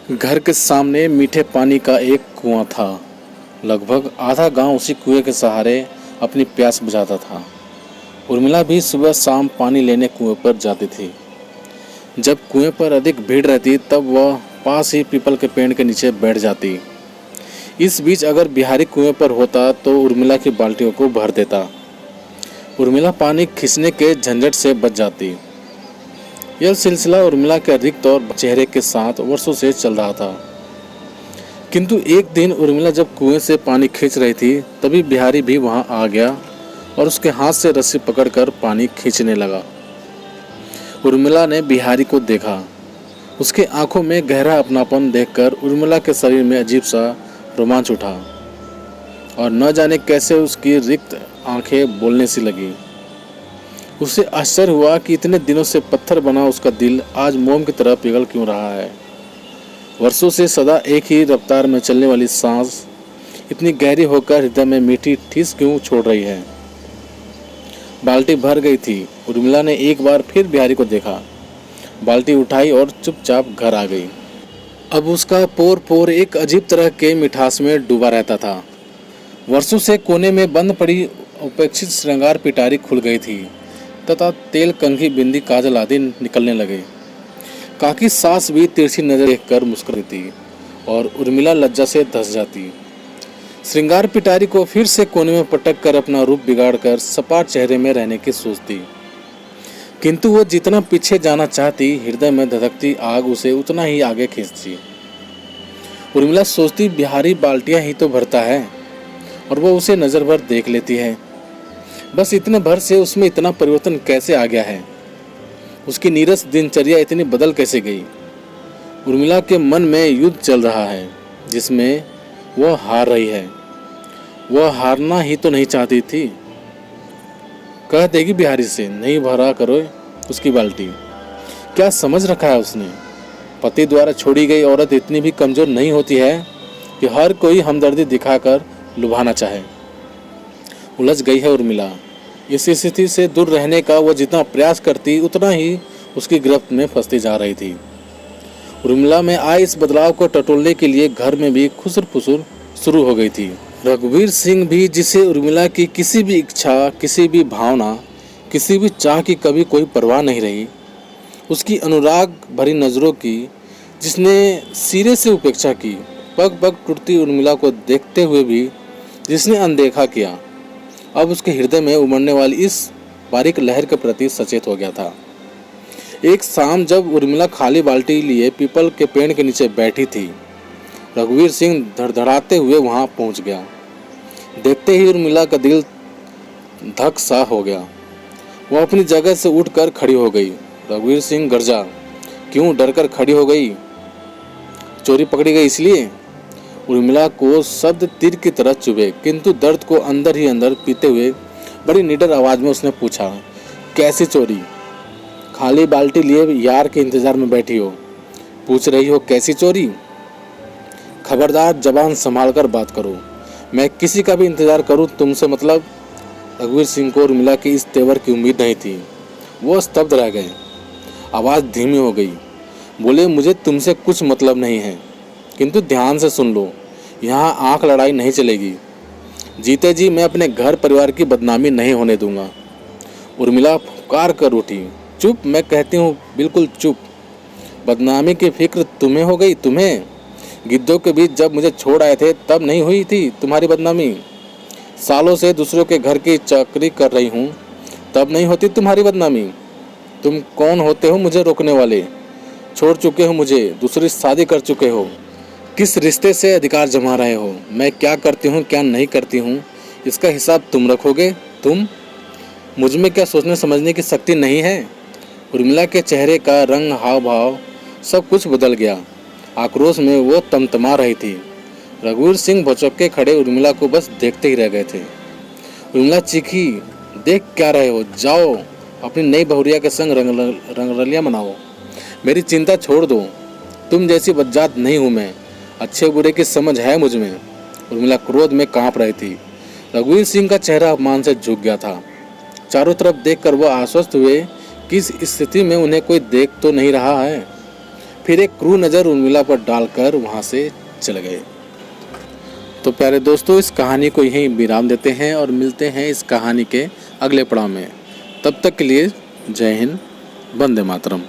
घर के सामने मीठे पानी का एक कुआं था। लगभग आधा गांव उसी कुएं के सहारे अपनी प्यास बुझाता था। उर्मिला भी सुबह शाम पानी लेने कुएं पर जाती थी। जब कुएं पर अधिक भीड़ रहती तब वह पास ही पीपल के पेड़ के नीचे बैठ जाती। इस बीच अगर बिहारी कुएं पर होता तो उर्मिला की बाल्टियों को भर देता। उर्मिला पानी खींचने के झंझट से बच जाती। यह सिलसिला उर्मिला के रिक्त और चेहरे के साथ वर्षों से चल रहा था। किंतु एक दिन उर्मिला जब कुएं से पानी खींच रही थी तभी बिहारी भी वहां आ गया और उसके हाथ से रस्सी पकड़कर पानी खींचने लगा। उर्मिला ने बिहारी को देखा। उसके आंखों में गहरा अपनापन देखकर उर्मिला के शरीर में अजीब सा रोमांच उठा और न जाने कैसे उसकी रिक्त आंखें बोलने सी लगी। उसे आश्चर्य हुआ कि इतने दिनों से पत्थर बना उसका दिल आज मोम की तरह पिघल क्यों रहा है। वर्षों से सदा एक ही रफ्तार में चलने वाली सांस इतनी गहरी होकर हृदय में मीठी ठेस क्यों छोड़ रही है। बाल्टी भर गई थी। उर्मिला ने एक बार फिर बिहारी को देखा, बाल्टी उठाई और चुपचाप घर आ गई। अब उसका पोर पोर एक अजीब तरह के मिठास में डूबा रहता था। वर्षों से कोने में बंद पड़ी उपेक्षित श्रृंगार पिटारी खुल गई थी तथा तेल, कंघी, बिंदी, काजल आदि निकलने लगे। काकी सास भी तिरछी नजर देखकर मुस्कुराती और उर्मिला लज्जा से धंस जाती। श्रृंगार पिटारी को फिर से कोने में पटक कर अपना रूप बिगाड़कर सपाट चेहरे में रहने की सोचती। किंतु वो जितना पीछे जाना चाहती हृदय में धधकती आग उसे उतना ही आगे खींचती। उर्मिला सोचती बिहारी बाल्टियां ही तो भरता है और वो उसे नजर भर देख लेती है। बस इतने भर से उसमें इतना परिवर्तन कैसे आ गया है। उसकी नीरस दिनचर्या इतनी बदल कैसे गई। उर्मिला के मन में युद्ध चल रहा है जिसमें वह हार रही है। वह हारना ही तो नहीं चाहती थी। कह देगी बिहारी से, नहीं भरा करो उसकी बाल्टी। क्या समझ रखा है उसने। पति द्वारा छोड़ी गई औरत इतनी भी कमजोर नहीं होती है कि हर कोई हमदर्दी दिखाकर लुभाना चाहे। उलझ गई है उर्मिला। इस स्थिति से दूर रहने का वह जितना प्रयास करती उतना ही उसकी गिरफ्त में फंसती जा रही थी। उर्मिला में आए इस बदलाव को टटोलने के लिए घर में भी खुसर फुसर शुरू हो गई थी। रघुवीर सिंह भी, जिसे उर्मिला की किसी भी इच्छा, किसी भी भावना, किसी भी चाह की कभी कोई परवाह नहीं रही, उसकी अनुराग भरी नज़रों की जिसने सिरे से उपेक्षा की, पग पग टूटती उर्मिला को देखते हुए भी जिसने अनदेखा किया, अब उसके हृदय में उमड़ने वाली इस बारीक लहर के प्रति सचेत हो गया था। एक शाम जब उर्मिला खाली बाल्टी लिए पीपल के पेड़ के नीचे बैठी थी, रघुवीर सिंह धड़धड़ाते हुए वहां पहुंच गया। देखते ही उर्मिला का दिल धक सा हो गया। वह अपनी जगह से उठकर खड़ी हो गई। रघुवीर सिंह गरजा, क्यों डरकर खड़ी हो गई? चोरी पकड़ी गई इसलिए? उर्मिला को शब्द तीर की तरह चुभे, किंतु दर्द को अंदर ही अंदर पीते हुए बड़ी निडर आवाज में उसने पूछा, कैसी चोरी? खाली बाल्टी लिए यार के इंतजार में बैठी हो, पूछ रही हो कैसी चोरी? खबरदार, जबान संभाल कर बात करो। मैं किसी का भी इंतजार करूं तुमसे मतलब? रघुवीर सिंह को उर्मिला की इस तेवर की उम्मीद नहीं थी। वो स्तब्ध रह गए। आवाज़ धीमी हो गई। बोले, मुझे तुमसे कुछ मतलब नहीं है, किंतु ध्यान से सुन लो, यहाँ आंख लड़ाई नहीं चलेगी। जीते जी मैं अपने घर परिवार की बदनामी नहीं होने दूंगा। उर्मिला पुकार कर उठी, चुप, मैं कहती हूँ बिल्कुल चुप। बदनामी की फिक्र तुम्हें हो गई? तुम्हें? गिद्धों के बीच जब मुझे छोड़ आए थे तब नहीं हुई थी तुम्हारी बदनामी? सालों से दूसरों के घर की चाकरी कर रही हूँ तब नहीं होती तुम्हारी बदनामी? तुम कौन होते हो मुझे रोकने वाले? छोड़ चुके हो मुझे, दूसरी शादी कर चुके हो, किस रिश्ते से अधिकार जमा रहे हो? मैं क्या करती हूँ क्या नहीं करती हूँ इसका हिसाब तुम रखोगे? तुम? मुझ में क्या सोचने समझने की शक्ति नहीं है? उर्मिला के चेहरे का रंग, हाव भाव सब कुछ बदल गया। आक्रोश में वो तमतमा रही थी। रघुवीर सिंह भौचक के खड़े उर्मिला को बस देखते ही रह गए थे। उर्मिला चीखी, देख क्या रहे हो? जाओ अपनी नई बहुरिया के संग रंगरलियां मनाओ। मेरी चिंता छोड़ दो। तुम जैसी बदजात नहीं हूँ मैं। अच्छे बुरे की समझ है मुझ में। उर्मिला क्रोध में कांप रही थी। रघुवीर सिंह का चेहरा अपमान से झुक गया था। चारों तरफ देखकर वह आश्वस्त हुए कि इस स्थिति में उन्हें कोई देख तो नहीं रहा है। फिर एक क्रू नज़र उर्मिला पर डालकर वहाँ से चले गए। तो प्यारे दोस्तों, इस कहानी को यहीं विराम देते हैं और मिलते हैं इस कहानी के अगले पड़ाव में। तब तक के लिए जय हिंद, वंदे मातरम।